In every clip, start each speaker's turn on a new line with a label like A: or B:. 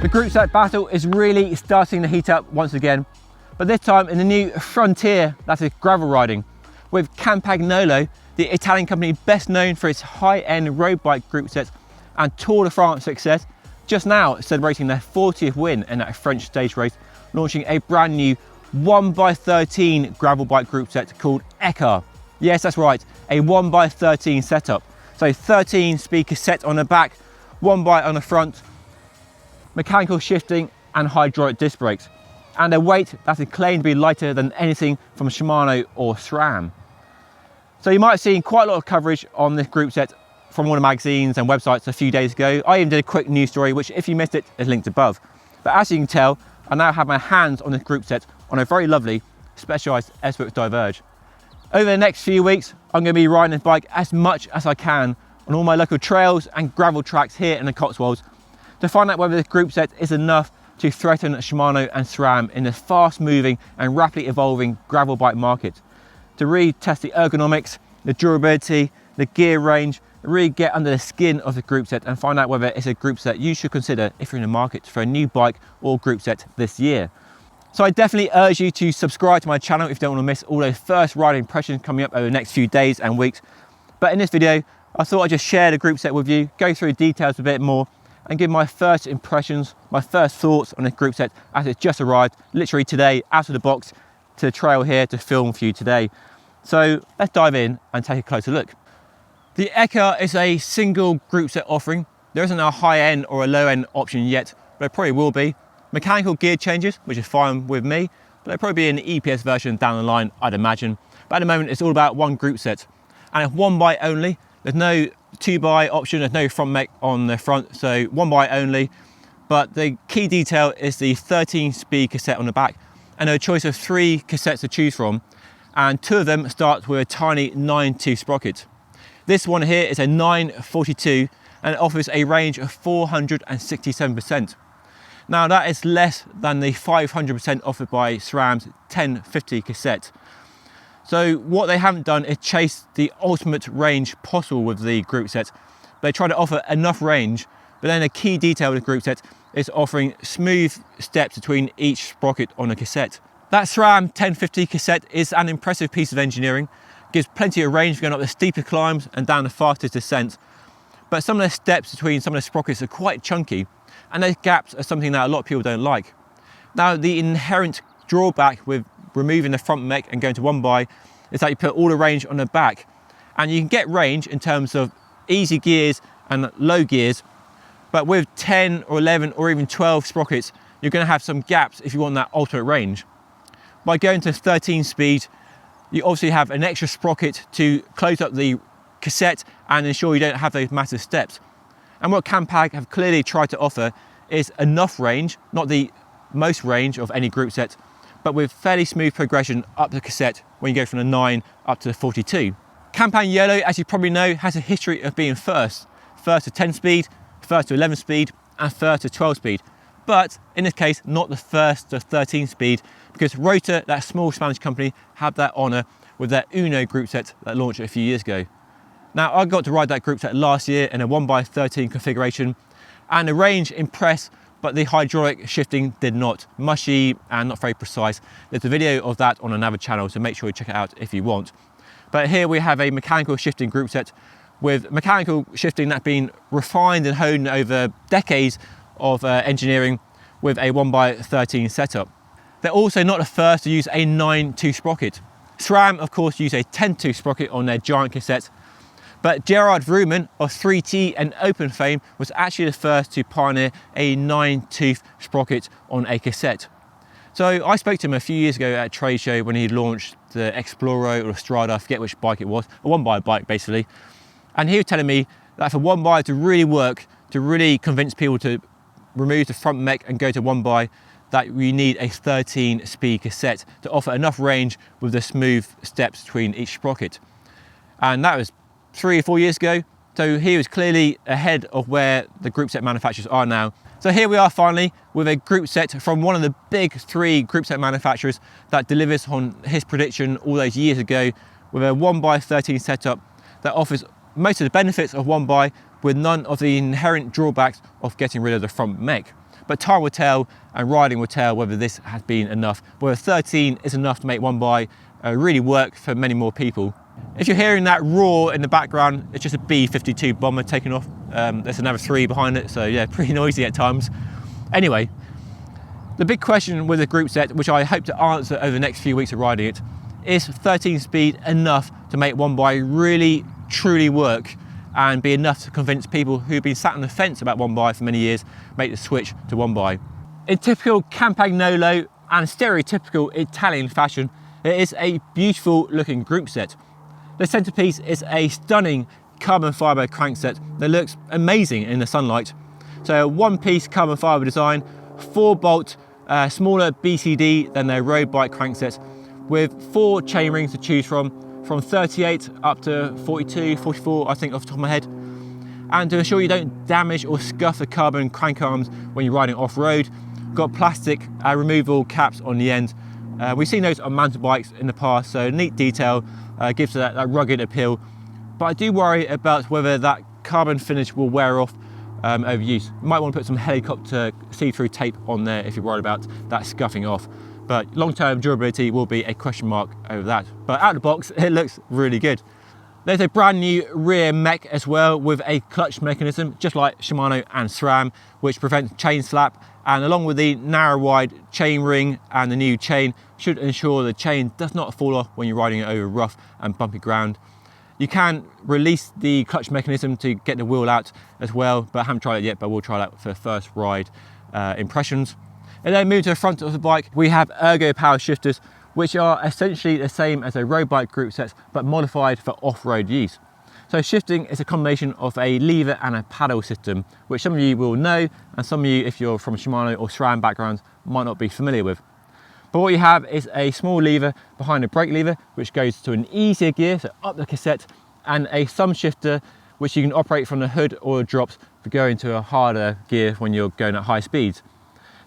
A: The group set battle is really starting to heat up once again, but this time in the new frontier that is gravel riding, with Campagnolo, the Italian company best known for its high-end road bike group sets and Tour de France success, just now celebrating their 40th win in that French stage race, launching a brand new 1x13 gravel bike group set called Ekar. Yes, that's right, a 1x13 setup. So 13 speed cassette on the back, 1 bike on the front, mechanical shifting and hydraulic disc brakes, and a weight that is claimed to be lighter than anything from Shimano or SRAM. So you might have seen quite a lot of coverage on this group set from one of the magazines and websites a few days ago. I even did a quick news story, which if you missed it is linked above. But as you can tell, I now have my hands on this group set on a very lovely Specialized S-Works Diverge. Over the next few weeks, I'm going to be riding this bike as much as I can on all my local trails and gravel tracks here in the Cotswolds to find out whether this group set is enough to threaten Shimano and SRAM in this fast-moving and rapidly evolving gravel bike market. To really test the ergonomics, the durability, the gear range, really get under the skin of the group set and find out whether it's a group set you should consider if you're in the market for a new bike or group set this year. So I definitely urge you to subscribe to my channel if you don't want to miss all those first riding impressions coming up over the next few days and weeks. But in this video, I thought I'd just share the group set with you, go through the details a bit more, and give my first impressions, my first thoughts on this group set as it's just arrived, literally today, out of the box, to the trail here to film for you today. So let's dive in and take a closer look. The Ekar is a single group set offering. There isn't a high-end or a low-end option yet, but it probably will be. Mechanical gear changes, which is fine with me, but there'll probably be an EPS version down the line, I'd imagine. But at the moment, it's all about one group set. And it's 1 bike only. There's no 2 bike option, there's no front mech on the front, so 1 bike only. But the key detail is the 13 speed cassette on the back, and a choice of 3 cassettes to choose from, and 2 of them start with a tiny 9-tooth sprocket. This one here is a 942 and it offers a range of 467%. Now that is less than the 500% offered by SRAM's 1050 cassette. So what they haven't done is chase the ultimate range possible with the group set. They try to offer enough range, but then a key detail of the group set is offering smooth steps between each sprocket on a cassette. That SRAM 1050 cassette is an impressive piece of engineering, gives plenty of range for going up the steeper climbs and down the fastest descents. But some of the steps between some of the sprockets are quite chunky, and those gaps are something that a lot of people don't like. Now the inherent drawback with removing the front mech and going to 1 bike is that you put all the range on the back, and you can get range in terms of easy gears and low gears, but with 10 or 11 or even 12 sprockets, you're going to have some gaps if you want that ultimate range. By going to 13 speed, you obviously have an extra sprocket to close up the cassette and ensure you don't have those massive steps. And what Campag have clearly tried to offer is enough range, not the most range of any group set, but with fairly smooth progression up the cassette when you go from the 9 up to the 42. Campagnolo, as you probably know, has a history of being first to 10 speed, first to 11 speed, and first to 12 speed. But in this case, not the first to 13 speed, because Rota, that small Spanish company, had that honour with their Uno group set that launched a few years ago. Now, I got to ride that group set last year in a 1x13 configuration, and the range impressed, but the hydraulic shifting did not. Mushy and not very precise. There's a video of that on another channel, so make sure you check it out if you want. But here we have a mechanical shifting group set with mechanical shifting that's been refined and honed over decades of engineering with a 1x13 setup. They're also not the first to use a 9-tooth sprocket. SRAM, of course, use a 10-tooth sprocket on their giant cassettes, but Gerard Vrooman of 3T and Open fame was actually the first to pioneer a 9-tooth sprocket on a cassette. So I spoke to him a few years ago at a trade show when he launched the Exploro or Strada, I forget which bike it was, a 1x bike basically. And he was telling me that for 1x to really work, to really convince people to remove the front mech and go to 1x, that we need a 13 speed cassette to offer enough range with the smooth steps between each sprocket. And that was 3 or 4 years ago. So he was clearly ahead of where the group set manufacturers are now. So here we are finally with a group set from one of the big 3 group set manufacturers that delivers on his prediction all those years ago with a 1x13 setup that offers most of the benefits of 1x with none of the inherent drawbacks of getting rid of the front mech. but time will tell and riding will tell whether this has been enough, whether 13 is enough to make one by really work for many more people. If you're hearing that roar in the background, it's just a B-52 bomber taking off. There's another 3 behind it, so yeah, pretty noisy at times. Anyway, the big question with the group set, which I hope to answer over the next few weeks of riding it, is 13 speed enough to make one by really truly work and be enough to convince people who've been sat on the fence about one by for many years make the switch to one by. In typical Campagnolo and stereotypical Italian fashion, it is a beautiful looking group set. The centerpiece is a stunning carbon fiber crankset that looks amazing in the sunlight. So a one-piece carbon fiber design, 4-bolt, smaller BCD than their road bike cranksets, with 4 chain rings to choose from 38 up to 42, 44, I think off the top of my head. And to ensure you don't damage or scuff the carbon crank arms when you're riding off-road, got plastic removable caps on the end. We've seen those on mountain bikes in the past, so neat detail, gives that rugged appeal. But I do worry about whether that carbon finish will wear off over use. You might want to put some helicopter see-through tape on there if you're worried about that scuffing off. But long-term durability will be a question mark over that. But out of the box, it looks really good. There's a brand new rear mech as well with a clutch mechanism, just like Shimano and SRAM, which prevents chain slap. And along with the narrow wide chain ring and the new chain, should ensure the chain does not fall off when you're riding it over rough and bumpy ground. You can release the clutch mechanism to get the wheel out as well, but I haven't tried it yet, but we'll try that for first ride impressions. And then moving to the front of the bike, we have ergo power shifters, which are essentially the same as a road bike group sets, but modified for off-road use. So shifting is a combination of a lever and a paddle system, which some of you will know, and some of you, if you're from Shimano or SRAM backgrounds, might not be familiar with. But what you have is a small lever behind a brake lever, which goes to an easier gear, so up the cassette, and a thumb shifter, which you can operate from the hood or drops for going to a harder gear when you're going at high speeds.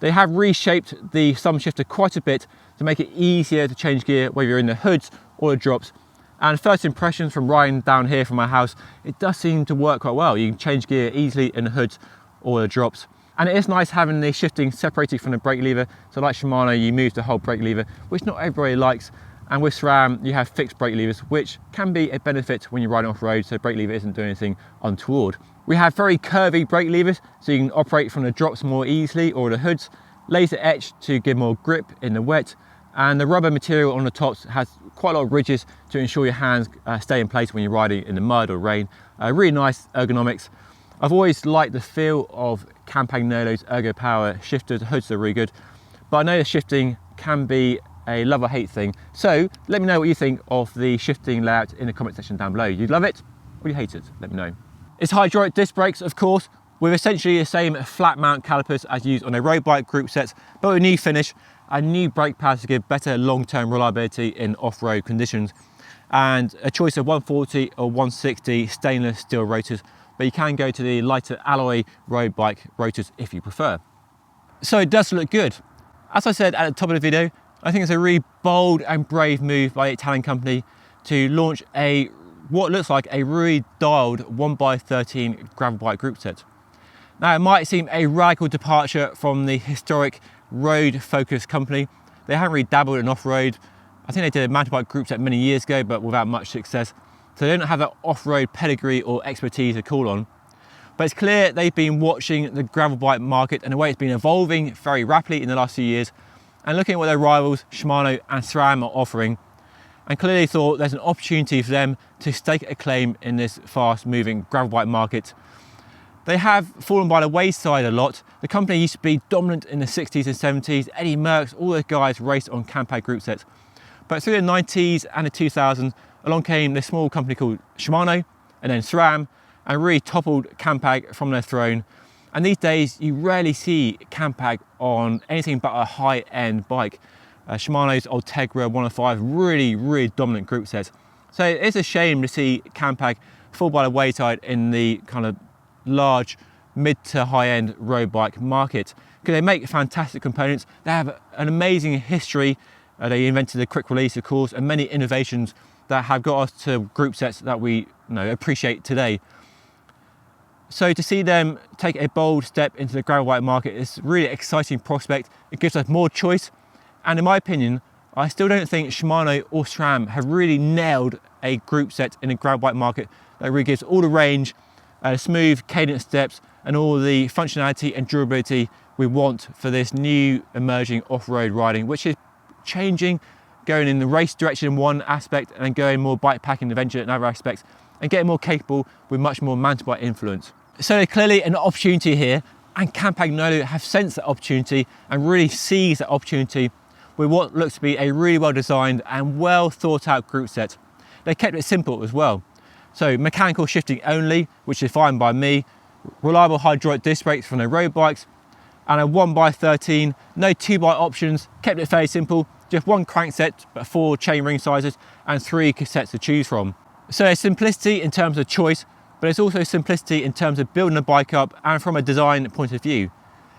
A: They have reshaped the thumb shifter quite a bit to make it easier to change gear whether you're in the hoods or the drops. And first impressions from riding down here from my house, it does seem to work quite well. You can change gear easily in the hoods or the drops. And it is nice having the shifting separated from the brake lever. So like Shimano, you move the whole brake lever, which not everybody likes. And with SRAM, you have fixed brake levers, which can be a benefit when you're riding off-road, so brake lever isn't doing anything untoward. We have very curvy brake levers, so you can operate from the drops more easily or the hoods, laser etched to give more grip in the wet, and the rubber material on the tops has quite a lot of ridges to ensure your hands stay in place when you're riding in the mud or rain. Really nice ergonomics. I've always liked the feel of Campagnolo's ergo power shifters. The hoods are really good, but I know the shifting can be a love or hate thing. So let me know what you think of the shifting layout in the comment section down below. You love it or you hate it? Let me know. It's hydraulic disc brakes, of course, with essentially the same flat mount calipers as used on a road bike group sets, but with a new finish and new brake pads to give better long-term reliability in off-road conditions, and a choice of 140 or 160 stainless steel rotors, but you can go to the lighter alloy road bike rotors if you prefer. So it does look good. As I said at the top of the video, I think it's a really bold and brave move by the Italian company to launch what looks like a really dialed 1x13 gravel bike group set. Now it might seem a radical departure from the historic road-focused company. They haven't really dabbled in off-road. I think they did a mountain bike group set many years ago, but without much success. So they don't have that off-road pedigree or expertise to call on. But it's clear they've been watching the gravel bike market and the way it's been evolving very rapidly in the last few years, and looking at what their rivals, Shimano and SRAM, are offering, and clearly thought there's an opportunity for them to stake a claim in this fast-moving gravel bike market. They have fallen by the wayside a lot. The company used to be dominant in the 60s and 70s. Eddie Merckx, all those guys raced on Campag group sets. But through the 90s and the 2000s, along came this small company called Shimano and then SRAM, and really toppled Campag from their throne. And these days, you rarely see Campag on anything but a high-end bike. Shimano's Ultegra 105, really dominant group sets. So it's a shame to see Campag fall by the wayside in the kind of large mid to high-end road bike market, because they make fantastic components. They have an amazing history. They invented the quick release, of course, and many innovations that have got us to group sets that we appreciate today. So to see them take a bold step into the gravel bike market is a really exciting prospect. It gives us more choice. And in my opinion, I still don't think Shimano or SRAM have really nailed a group set in the gravel bike market that really gives all the range, smooth cadence steps, and all the functionality and durability we want for this new emerging off-road riding, which is changing, going in the race direction in one aspect and then going more bike packing adventure in other aspects, and getting more capable with much more mountain bike influence. So there's clearly an opportunity here, and Campagnolo have sensed that opportunity and really seized that opportunity with what looks to be a really well designed and well thought out group set. They kept it simple as well. So mechanical shifting only, which is fine by me, reliable hydraulic disc brakes from their road bikes, and a 1x13, no 2x options, kept it fairly simple, just one crankset, but 4 chainring sizes and 3 cassettes to choose from. So there's simplicity in terms of choice, but it's also simplicity in terms of building a bike up and from a design point of view.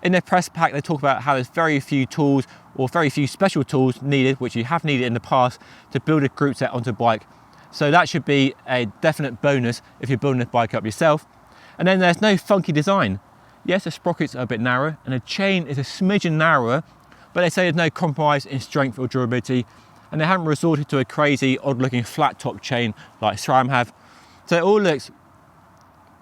A: In their press pack, they talk about how there's very few tools or very few special tools needed, which you have needed in the past, to build a group set onto a bike. So that should be a definite bonus if you're building a bike up yourself. And then there's no funky design. Yes, the sprockets are a bit narrower and the chain is a smidgen narrower, but they say there's no compromise in strength or durability, and they haven't resorted to a crazy, odd-looking flat top chain like SRAM have. So it all looks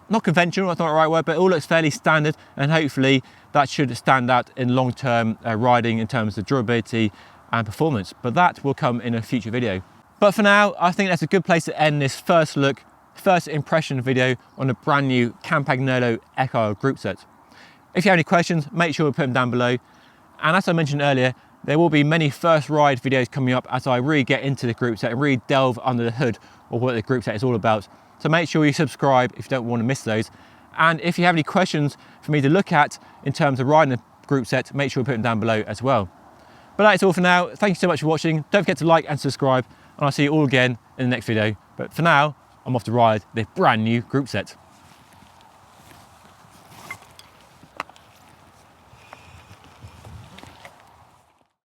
A: not conventional, that's not the right word, but it all looks fairly standard, and hopefully that should stand out in long-term riding in terms of durability and performance. But that will come in a future video. But for now, I think that's a good place to end this first look, first impression video on the brand new Campagnolo Ekar group set. If you have any questions, make sure to put them down below. And as I mentioned earlier, there will be many first ride videos coming up as I really get into the group set and really delve under the hood of what the group set is all about. So make sure you subscribe if you don't want to miss those. And if you have any questions for me to look at in terms of riding a group set, make sure you put them down below as well. But that's all for now. Thank you so much for watching. Don't forget to like and subscribe, and I'll see you all again in the next video. But for now, I'm off to ride this brand new group set.